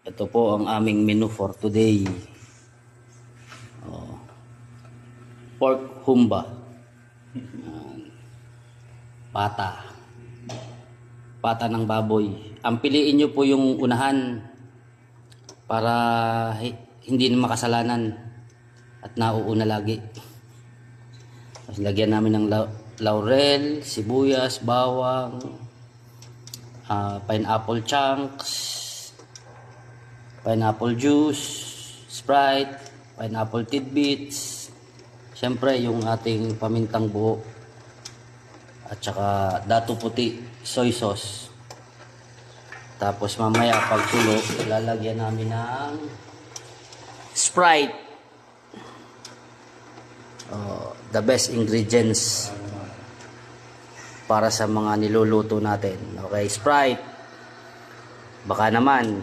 Ito po ang aming menu for today. Oh, pork humba. Pata. Pata ng baboy. Ang piliin nyo po yung unahan para hindi na makasalanan at nauuna lagi. Tapos lagyan namin ng laurel, sibuyas, bawang, pineapple chunks, pineapple juice, Sprite, pineapple tidbits, syempre yung ating pamintang buo, at saka dato puti, soy sauce. Tapos mamaya pagkulo, lalagyan namin ng Sprite. The best ingredients para sa mga niluluto natin. Okay, Sprite. Baka naman